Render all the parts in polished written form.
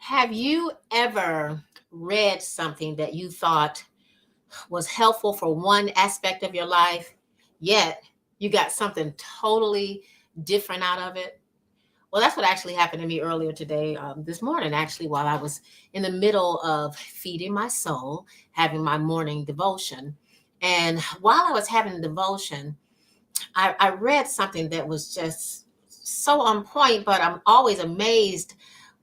Have you ever read something that you thought was helpful for one aspect of your life, yet you got something totally different out of it? Well, that's what actually happened to me earlier today, this morning, actually, while I was in the middle of feeding my soul, having my morning devotion. And while I was having the devotion, I read something that was just so on point, but I'm always amazed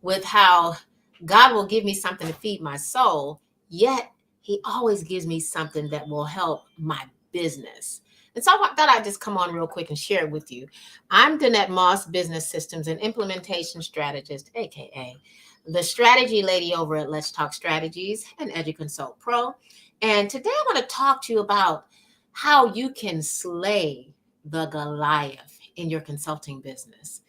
with how God will give me something to feed my soul, yet He always gives me something that will help my business. And so I thought I'd just come on real quick and share it with you. I'm Danette Moss, Business Systems and Implementation Strategist, aka the strategy lady over at Let's Talk Strategies and EduConsultPro. And today I want to talk to you about how you can slay the Goliath in your consulting business.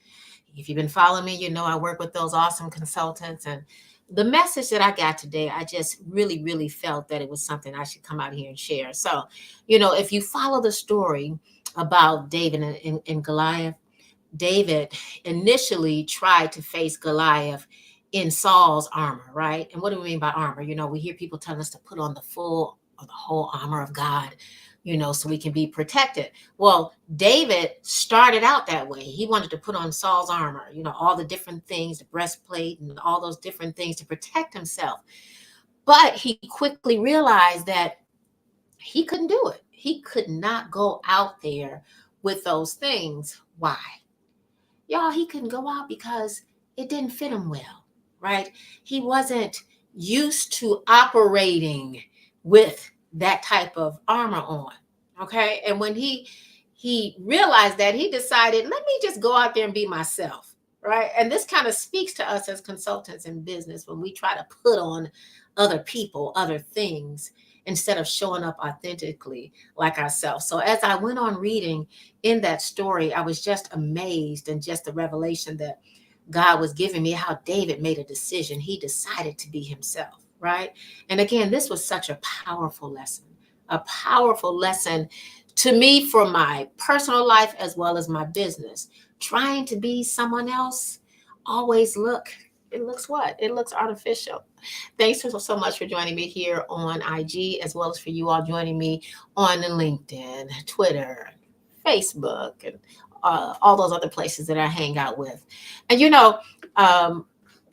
If you've been following me, you know I work with those awesome consultants. And the message that I got today, I just really felt that it was something I should come out here and share. So, if you follow the story about David and Goliath, David initially tried to face Goliath in Saul's armor, right? And what do we mean by armor? We hear people telling us to put on the full or the whole armor of God, so we can be protected. Well, David started out that way. He wanted to put on Saul's armor, all the different things, the breastplate and all those different things to protect himself. But he quickly realized that he couldn't do it. He could not go out there with those things. Why? Y'all, he couldn't go out because it didn't fit him well, right? He wasn't used to operating with that type of armor on, okay? And when he realized that, he decided, let me just go out there and be myself, right? And this kind of speaks to us as consultants in business when we try to put on other people, other things, instead of showing up authentically like ourselves. So as I went on reading in that story, I was just amazed, and just the revelation that God was giving me, how David made a decision. He decided to be himself, right? And again, this was such a powerful lesson to me for my personal life as well as my business. Trying to be someone else always looks artificial. Thanks so much for joining me here on IG, as well as for you all joining me on LinkedIn, Twitter, Facebook, and all those other places that I hang out with. And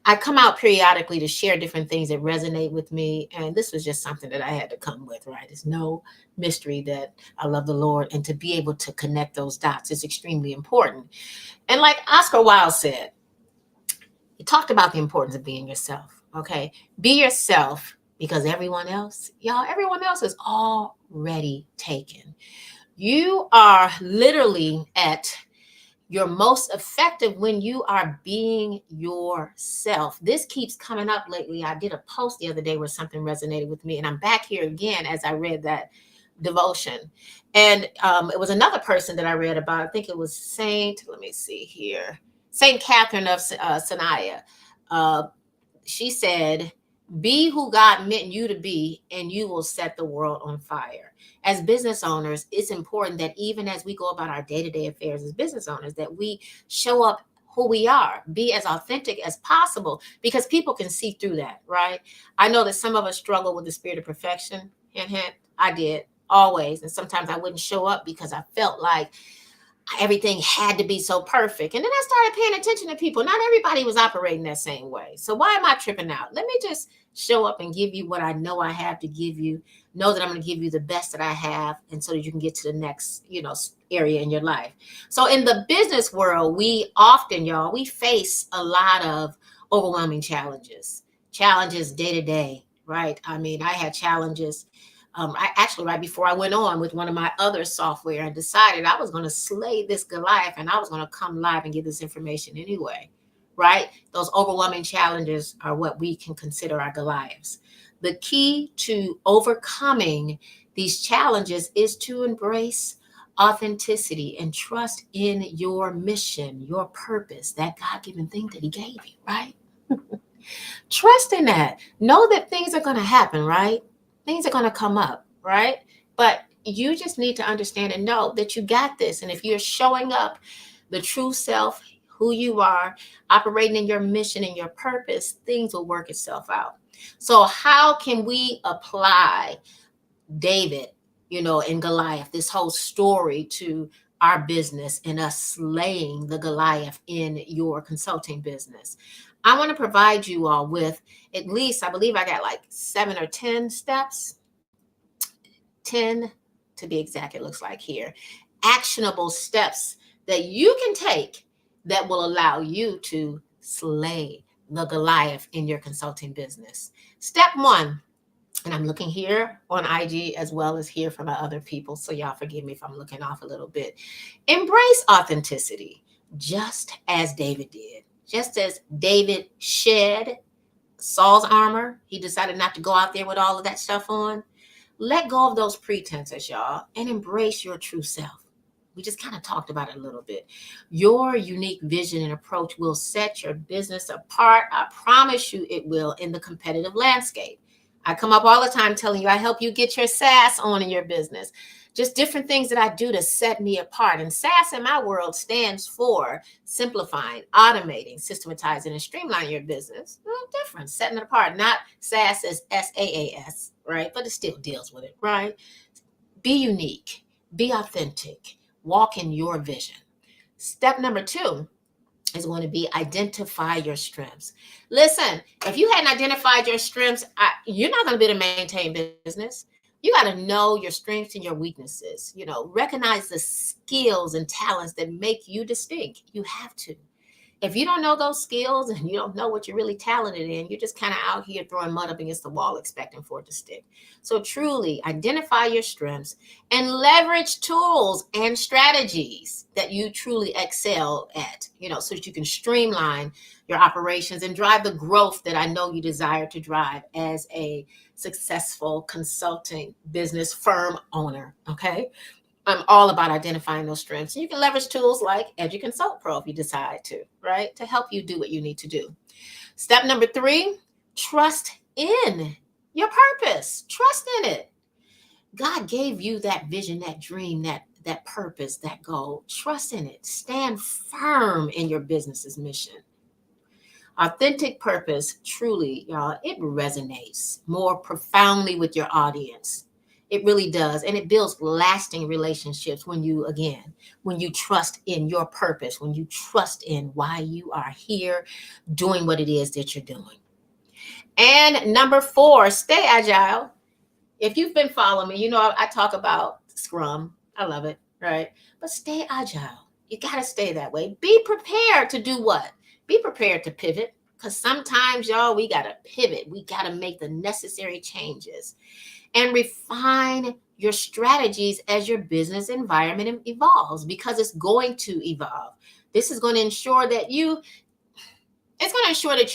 I come out periodically to share different things that resonate with me. And this was just something that I had to come with, right? It's no mystery that I love the Lord, and to be able to connect those dots is extremely important. And like Oscar Wilde said, he talked about the importance of being yourself, okay? Be yourself, because everyone else is already taken. You are literally at your most effective when you are being yourself. This keeps coming up lately. I did a post the other day where something resonated with me, and I'm back here again as I read that devotion. And it was another person that I read about. I think it was Saint Catherine of Siena. She said, be who God meant you to be, and you will set the world on fire. As business owners, it's important that even as we go about our day-to-day affairs as business owners, that we show up who we are, be as authentic as possible, because people can see through that, right? I know that some of us struggle with the spirit of perfection. Hint, hint, I did always. And sometimes I wouldn't show up because I felt like everything had to be so perfect. And then I started paying attention to people. Not everybody was operating that same way. So why am I tripping out? Let me just show up and give you what I know I have to give you. Know that I'm going to give you the best that I have, and so that you can get to the next, area in your life. So in the business world, we often, we face a lot of overwhelming challenges day to day, right? I mean, I had challenges. I actually, right before I went on with one of my other software, and decided I was going to slay this Goliath, and I was going to come live and give this information anyway, right? Those overwhelming challenges are what we can consider our Goliaths. The key to overcoming these challenges is to embrace authenticity and trust in your mission, your purpose, that God-given thing that He gave you, right? Trust in that. Know that things are going to happen, right? Things are going to come up, right? But you just need to understand and know that you got this. And if you're showing up the true self, who you are, operating in your mission and your purpose, things will work itself out. So how can we apply David, and Goliath, this whole story to our business and us slaying the Goliath in your consulting business? I want to provide you all with at least, I believe I got like 7 or 10 steps, 10 to be exact, it looks like here, actionable steps that you can take that will allow you to slay the Goliath in your consulting business. Step 1, and I'm looking here on IG as well as here from my other people, so y'all forgive me if I'm looking off a little bit. Embrace authenticity, just as David did. Just as David shed Saul's armor, he decided not to go out there with all of that stuff on. Let go of those pretenses, y'all, and embrace your true self. We just kind of talked about it a little bit. Your unique vision and approach will set your business apart. I promise you it will in the competitive landscape. I come up all the time telling you I help you get your SaaS on in your business. Just different things that I do to set me apart. And SaaS in my world stands for simplifying, automating, systematizing, and streamlining your business. A little different, setting it apart. Not SaaS as SaaS, right? But it still deals with it, right? Be unique, be authentic, walk in your vision. Step number 2 is going to be identify your strengths. Listen, if you hadn't identified your strengths, you're not going to be able to maintain business. You got to know your strengths and your weaknesses. Recognize the skills and talents that make you distinct. You have to. If you don't know those skills and you don't know what you're really talented in, you're just kind of out here throwing mud up against the wall expecting for it to stick. So truly identify your strengths and leverage tools and strategies that you truly excel at, so that you can streamline your operations and drive the growth that I know you desire to drive as a successful consulting business firm owner. Okay. I'm all about identifying those strengths. You can leverage tools like EduConsultPro if you decide to, right? To help you do what you need to do. Step number 3, trust in your purpose. Trust in it. God gave you that vision, that dream, that purpose, that goal. Trust in it. Stand firm in your business's mission. Authentic purpose, truly, y'all, it resonates more profoundly with your audience. It really does. And it builds lasting relationships when you trust in your purpose, when you trust in why you are here doing what it is that you're doing. And number 4, stay agile. If you've been following me, I talk about Scrum. I love it, right? But stay agile. You got to stay that way. Be prepared to do what? Be prepared to pivot, because sometimes, y'all, we got to pivot. We got to make the necessary changes and refine your strategies as your business environment evolves, because it's going to evolve. This is going to ensure that you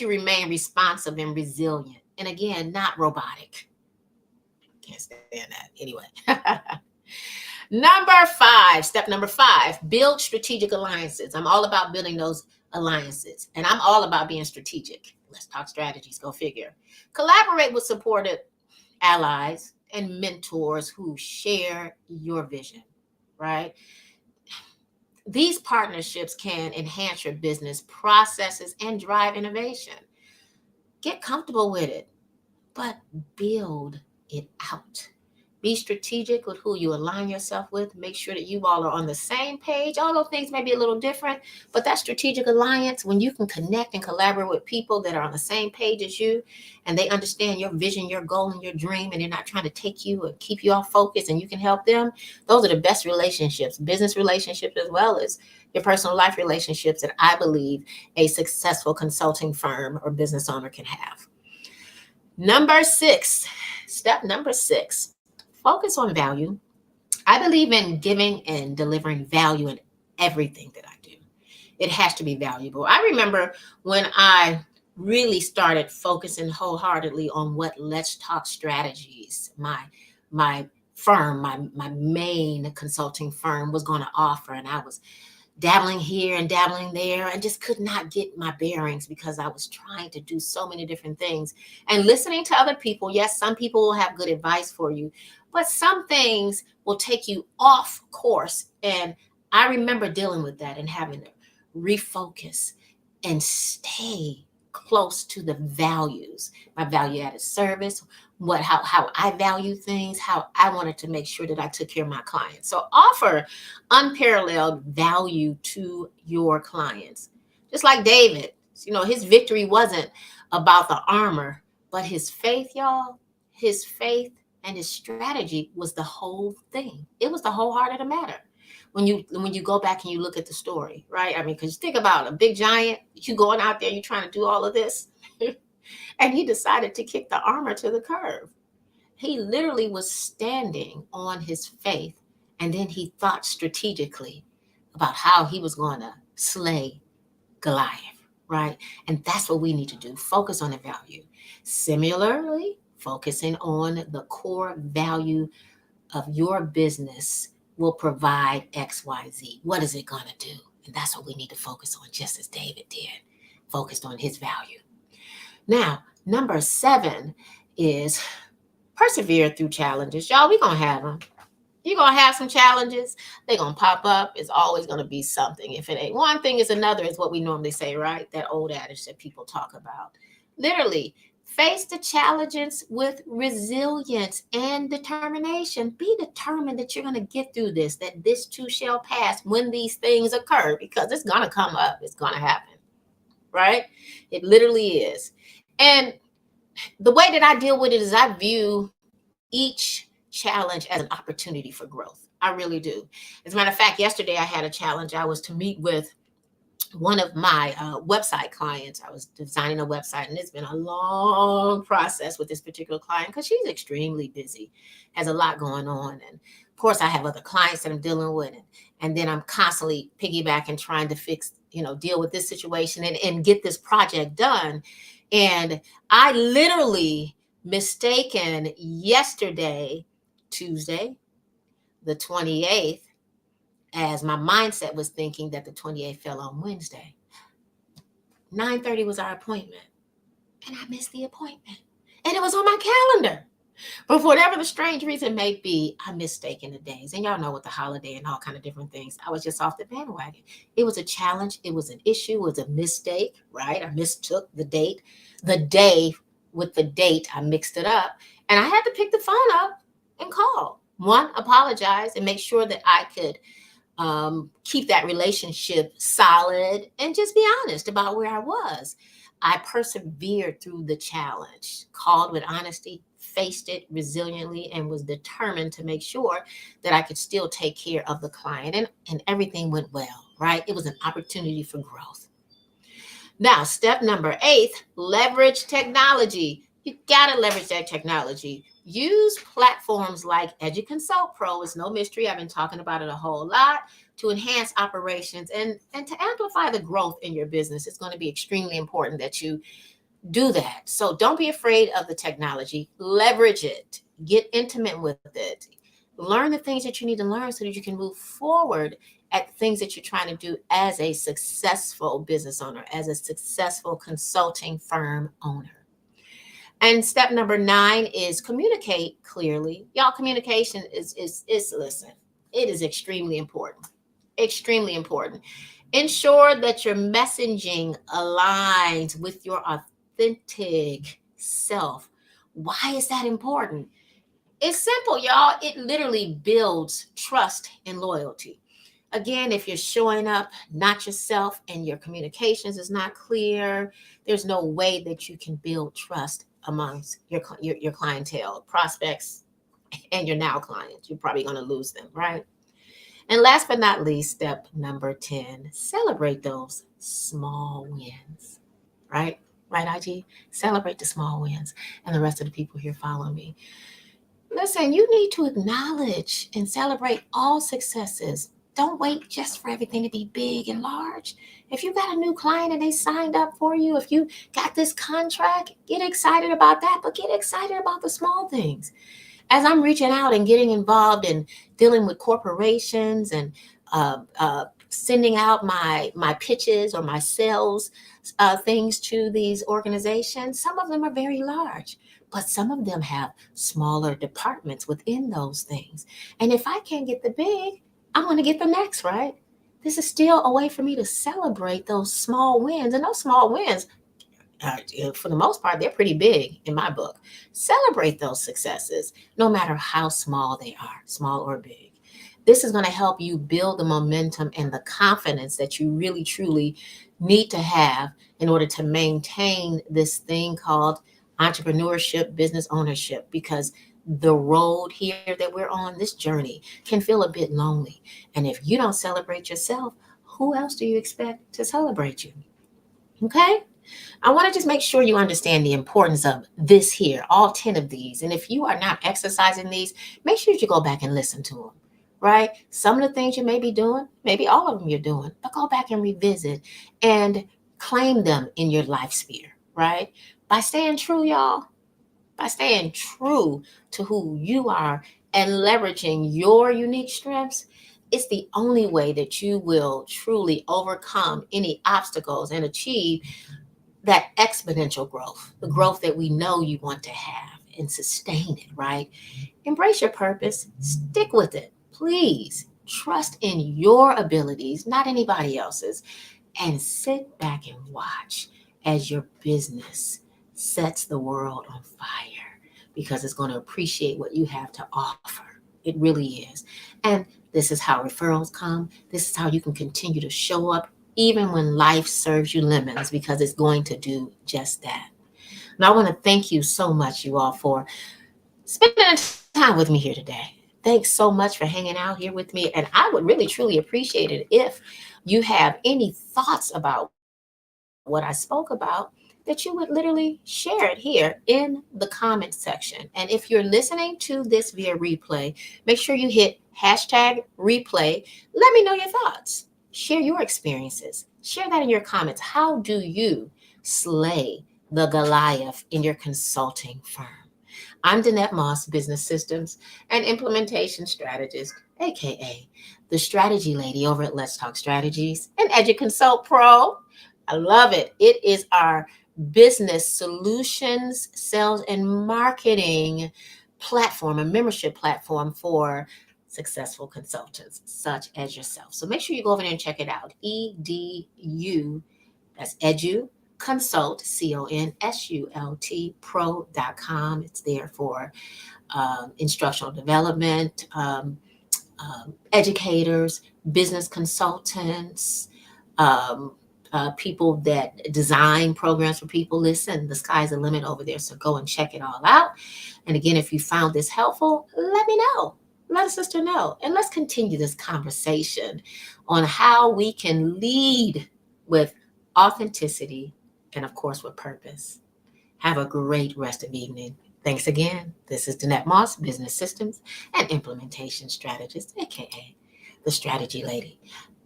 remain responsive and resilient. And again, not robotic. Can't stand that. Anyway. Step number 5, build strategic alliances. I'm all about building those alliances, and I'm all about being strategic. Let's talk strategies, go figure. Collaborate with supportive allies and mentors who share your vision, right? These partnerships can enhance your business processes and drive innovation. Get comfortable with it, but build it out. Be strategic with who you align yourself with. Make sure that you all are on the same page. Although things may be a little different, but that strategic alliance, when you can connect and collaborate with people that are on the same page as you, and they understand your vision, your goal, and your dream, and they're not trying to take you or keep you off focus, and you can help them, those are the best relationships, business relationships as well as your personal life relationships, that I believe a successful consulting firm or business owner can have. Step number 6. Focus on value. I believe in giving and delivering value in everything that I do. It has to be valuable. I remember when I really started focusing wholeheartedly on what Let's Talk Strategies, my firm, my main consulting firm, was going to offer. And I was dabbling here and dabbling there. I just could not get my bearings because I was trying to do so many different things and listening to other people. Yes, some people will have good advice for you, but some things will take you off course. And I remember dealing with that and having to refocus, and stay close to the values, my value added service, how I value things, how I wanted to make sure that I took care of my clients. So offer unparalleled value to your clients. Just like David, his victory wasn't about the armor, but his faith, y'all, his faith and his strategy was the whole thing. It was the whole heart of the matter. When you go back and you look at the story, right? I mean, because think about a big giant, you going out there, you trying to do all of this, and he decided to kick the armor to the curb. He literally was standing on his faith, and then he thought strategically about how he was going to slay Goliath, right? And that's what we need to do. Focus on the value. Similarly, focusing on the core value of your business will provide XYZ. What is it going to do? And that's what we need to focus on, just as David did, focused on his value. Now, number 7 is persevere through challenges. Y'all, we're going to have them. You're going to have some challenges. They're going to pop up. It's always going to be something. If it ain't one thing, it's another, is what we normally say, right? That old adage that people talk about. Literally, face the challenges with resilience and determination. Be determined that you're going to get through this, that this too shall pass when these things occur, because it's going to come up. It's going to happen, right? It literally is. And the way that I deal with it is I view each challenge as an opportunity for growth. I really do. As a matter of fact, yesterday I had a challenge. I was to meet with one of my website clients. I was designing a website, and it's been a long process with this particular client because she's extremely busy, has a lot going on. And of course, I have other clients that I'm dealing with. And then I'm constantly piggybacking, trying to fix, deal with this situation and get this project done. And I literally mistaken yesterday, Tuesday, the 28th, as my mindset was thinking that the 28th fell on Wednesday. 9:30 was our appointment, and I missed the appointment. And it was on my calendar. But for whatever the strange reason may be, I mistaken the days. And y'all know, with the holiday and all kind of different things, I was just off the bandwagon. It was a challenge. It was an issue. It was a mistake, right? I mistook the date. The day with the date, I mixed it up. And I had to pick the phone up and call. One, apologize and make sure that I could keep that relationship solid and just be honest about where I was. I persevered through the challenge, called with honesty, faced it resiliently, and was determined to make sure that I could still take care of the client, and everything went well, right? It was an opportunity for growth. Now, step number 8, leverage technology. You got to leverage that technology. Use platforms like EduConsultPro. It's no mystery. I've been talking about it a whole lot, to enhance operations and to amplify the growth in your business. It's going to be extremely important that you do that. So don't be afraid of the technology. Leverage it. Get intimate with it. Learn the things that you need to learn so that you can move forward at things that you're trying to do as a successful business owner, as a successful consulting firm owner. And step number 9 is communicate clearly. Y'all, communication is listen, it is extremely important. Extremely important. Ensure that your messaging aligns with your authentic self. Why is that important? It's simple, y'all. It literally builds trust and loyalty. Again, if you're showing up not yourself and your communications is not clear, there's no way that you can build trust amongst your clientele, prospects, and your now clients. You're probably going to lose them, right? And last but not least, step number 10, celebrate those small wins, right? Right, IG? Celebrate the small wins. And the rest of the people here follow me. Listen, you need to acknowledge and celebrate all successes. Don't wait just for everything to be big and large. If you got a new client and they signed up for you, if you got this contract, get excited about that, but get excited about the small things. As I'm reaching out and getting involved in dealing with corporations and sending out my pitches or my sales things to these organizations, some of them are very large, but some of them have smaller departments within those things. And if I can't get the big, I'm going to get the next, right? this is still a way for me to celebrate those small wins. And those small wins, for the most part, they're pretty big in my book. Celebrate those successes, no matter how small they are, small or big. This is going to help you build the momentum and the confidence that you really, truly need to have in order to maintain this thing called entrepreneurship, business ownership, because the road here that we're on, this journey, can feel a bit lonely. And if you don't celebrate yourself, who else do you expect to celebrate you? Okay? I want to just make sure you understand the importance of this here, all 10 of these. And if you are not exercising these, make sure you go back and listen to them, right? Some of the things you may be doing, maybe all of them you're doing, but go back and revisit and claim them in your life sphere, right? By staying true, y'all, by staying true to who you are and leveraging your unique strengths, it's the only way that you will truly overcome any obstacles and achieve that exponential growth, the growth that we know you want to have and sustain it, right? Embrace your purpose, stick with it. Please trust in your abilities, not anybody else's, and sit back and watch as your business sets the world on fire because it's going to appreciate what you have to offer. It really is. And this is how referrals come. This is how you can continue to show up even when life serves you lemons because it's going to do just that. And I want to thank you so much, you all, for spending time with me here today. Thanks so much for hanging out here with me. And I would really, truly appreciate it if you have any thoughts about what I spoke about, that you would literally share it here in the comment section. And if you're listening to this via replay, make sure you hit hashtag replay. Let me know your thoughts. Share your experiences. Share that in your comments. How do you slay the Goliath in your consulting firm? I'm Danette Moss, business systems and implementation strategist, aka the strategy lady over at Let's Talk Strategies and EduConsultPro. I love it. It is our business solutions, sales, and marketing platform, a membership platform for successful consultants such as yourself. So make sure you go over there and check it out. EDU, that's edu consult, consult pro.com. It's there for instructional development, educators, business consultants, um, people that design programs for people. Listen, the sky's the limit over there. So go and check it all out. And again, if you found this helpful, let me know. Let a sister know. And let's continue this conversation on how we can lead with authenticity and, of course, with purpose. Have a great rest of the evening. Thanks again. This is Danette Moss, business systems and implementation strategist, aka the strategy lady.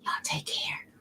Y'all take care.